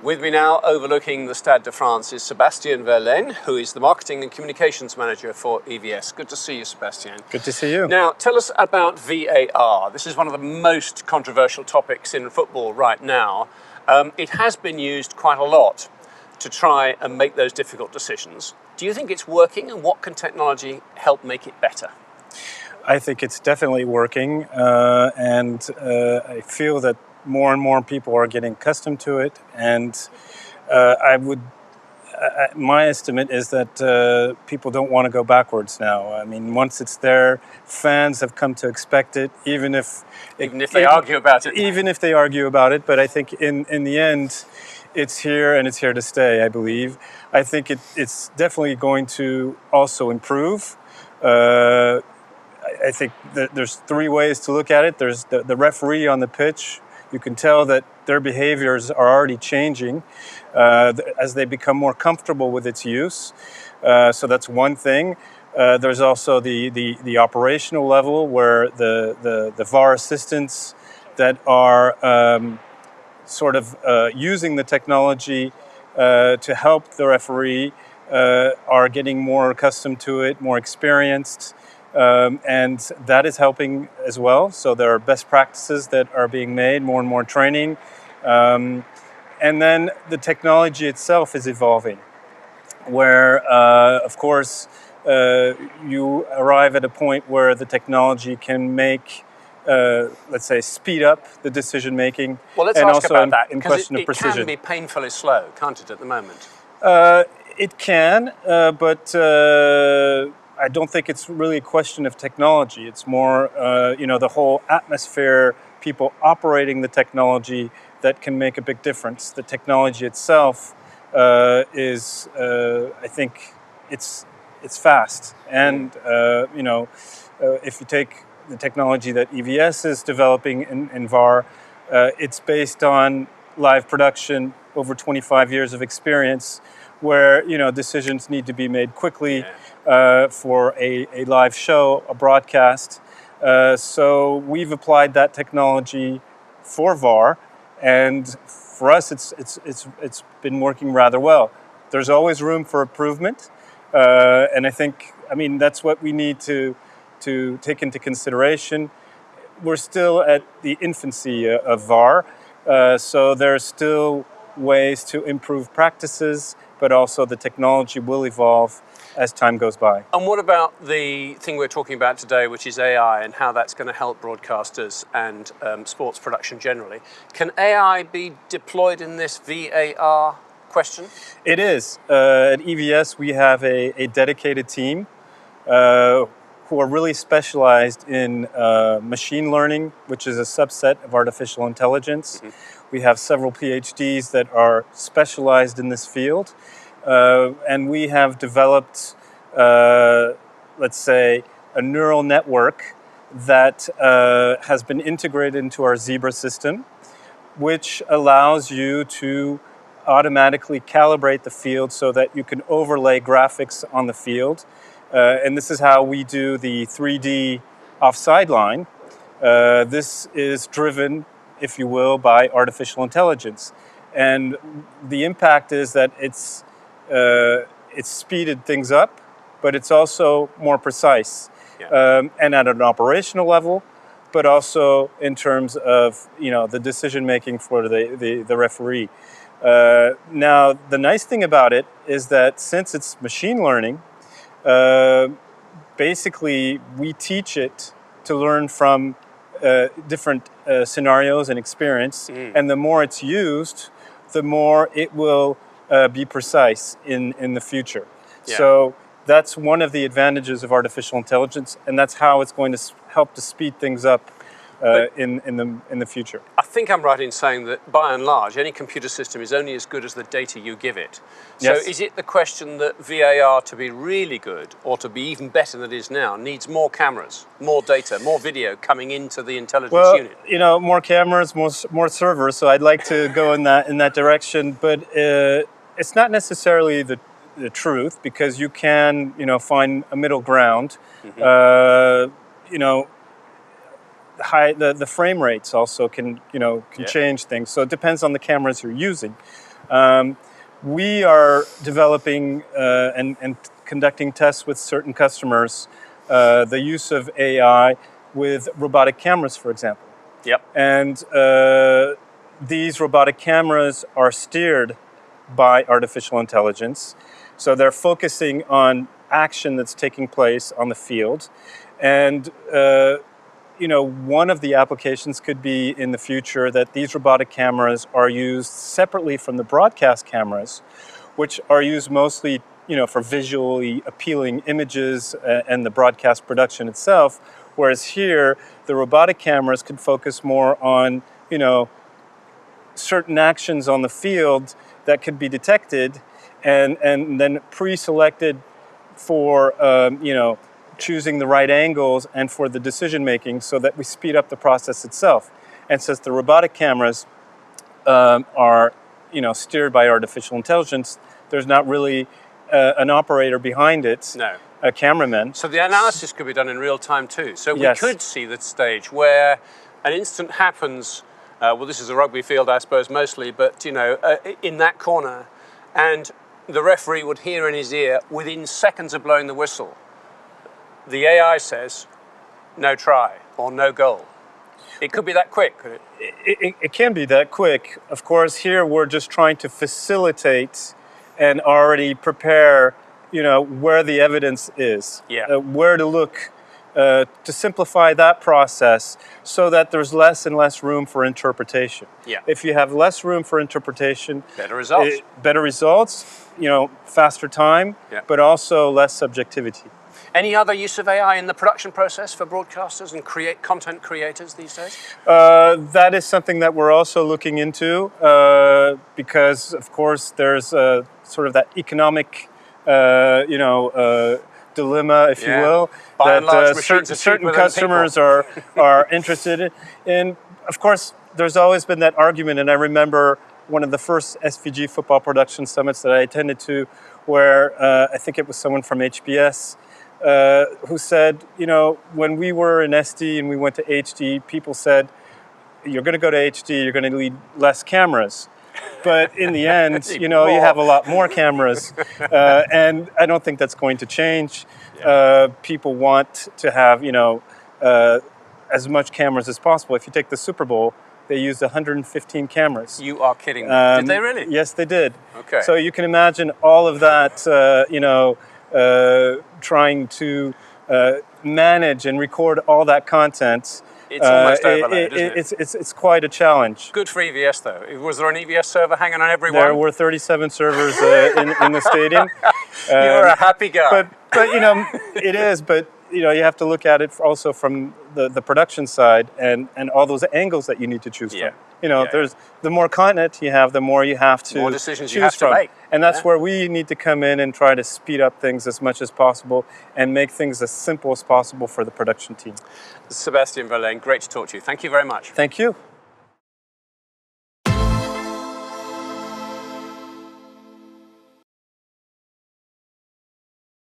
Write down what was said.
With me now, overlooking the Stade de France, is Sébastien Verlaine, who is the Marketing and Communications Manager for EVS. Good to see you, Sébastien. Good to see you. Now, tell us about VAR. This is one of the most controversial topics in football right now. It has been used quite a lot to try and make those difficult decisions. Do you think it's working, and what can technology help make it better? I think it's definitely working, and I feel that more and more people are getting accustomed to it. And my estimate is that people don't want to go backwards now. I mean, once it's there, fans have come to expect it, even if they argue about it. Even if they argue about it, but I think in the end, it's here and it's here to stay, I believe. I think it's definitely going to also improve. I think that there's three ways to look at it. There's the referee on the pitch. You can tell that their behaviors are already changing as they become more comfortable with its use. So that's one thing. There's also the operational level, where the VAR assistants that are using the technology to help the referee are getting more accustomed to it, more experienced. And that is helping as well. So there are best practices that are being made, more and more training. And then the technology itself is evolving, where, of course, you arrive at a point where the technology can make, let's say, speed up the decision making. Well, let's and ask also about that, in because question of precision. It can be painfully slow, can't it, at the moment? It can, but I don't think it's really a question of technology. It's more, the whole atmosphere, people operating the technology that can make a big difference. The technology itself is, I think, it's fast. And, if you take the technology that EVS is developing in VAR, it's based on live production, over 25 years of experience, where decisions need to be made quickly for a live show, a broadcast. So we've applied that technology for VAR, and for us, it's been working rather well. There's always room for improvement, and I mean that's what we need to take into consideration. We're still at the infancy of VAR, so there's still ways to improve practices, but also the technology will evolve as time goes by. And what about the thing we're talking about today, which is AI, and how that's going to help broadcasters and sports production generally? Can AI be deployed in this VAR question? It is. At EVS, we have a dedicated team who are really specialized in machine learning, which is a subset of artificial intelligence. Mm-hmm. We have several PhDs that are specialized in this field. And we have developed, let's say, a neural network that has been integrated into our Zebra system, which allows you to automatically calibrate the field so that you can overlay graphics on the field. And this is how we do the 3D offside line. This is driven, if you will, by artificial intelligence. And the impact is that it's speeded things up, but it's also more precise. Yeah. And at an operational level, but also in terms of the decision making for the referee. Now, the nice thing about it is that since it's machine learning, basically we teach it to learn from different scenarios and experience, and the more it's used, the more it will be precise in the future. Yeah. So that's one of the advantages of artificial intelligence, and that's how it's going to help to speed things up in the future. I think I'm right in saying that, by and large, any computer system is only as good as the data you give it. So yes. Is it the question that VAR, to be really good, or to be even better than it is now, needs more cameras, more data, more video coming into the intelligence unit? More cameras, more servers. So I'd like to go in that direction, but it's not necessarily the truth, because you can find a middle ground. Mm-hmm. The frame rates also can change things. So it depends on the cameras you're using. We are developing and conducting tests with certain customers, the use of AI with robotic cameras, for example. Yep. And these robotic cameras are steered by artificial intelligence. So they're focusing on action that's taking place on the field. And one of the applications could be in the future that these robotic cameras are used separately from the broadcast cameras, which are used mostly, for visually appealing images and the broadcast production itself. Whereas here, the robotic cameras could focus more on, certain actions on the field that could be detected and then pre-selected for, choosing the right angles and for the decision making so that we speed up the process itself. And since the robotic cameras are, steered by artificial intelligence, there's not really an operator behind it. No. A cameraman. So the analysis could be done in real time too. So we Yes. could see the stage where an incident happens, this is a rugby field I suppose mostly, but in that corner, and the referee would hear in his ear within seconds of blowing the whistle, the AI says, no try or no goal. It could be that quick, could it? It can be that quick. Of course, here we're just trying to facilitate and already prepare, where the evidence is, where to look, to simplify that process so that there's less and less room for interpretation. Yeah. If you have less room for interpretation, Better results. Faster time, but also less subjectivity. Any other use of AI in the production process for broadcasters and content creators these days? That is something that we're also looking into because, of course, there's sort of that economic, dilemma, if you will, By and large, certain customers are interested in. Of course, there's always been that argument, and I remember one of the first SVG football production summits that I attended to, where I think it was someone from HBS. Who said, when we were in SD and we went to HD, people said, you're going to go to HD, you're going to need less cameras. But in the end, you have a lot more cameras. And I don't think that's going to change. People want to have, as much cameras as possible. If you take the Super Bowl, they used 115 cameras. You are kidding me. Did they really? Yes, they did. Okay. So you can imagine all of that, trying to manage and record all that content. It's almost overload, isn't it? It's quite a challenge. Good for EVS though. Was there an EVS server hanging on every one? There were 37 servers in the stadium. You're a happy guy. But it is. But you have to look at it also from the production side and all those angles that you need to choose from. There's the more content you have, the more you have to more decisions choose you have from. to make. And that's where we need to come in and try to speed up things as much as possible and make things as simple as possible for the production team. Sébastien Verlaine, great to talk to you. Thank you very much. Thank you.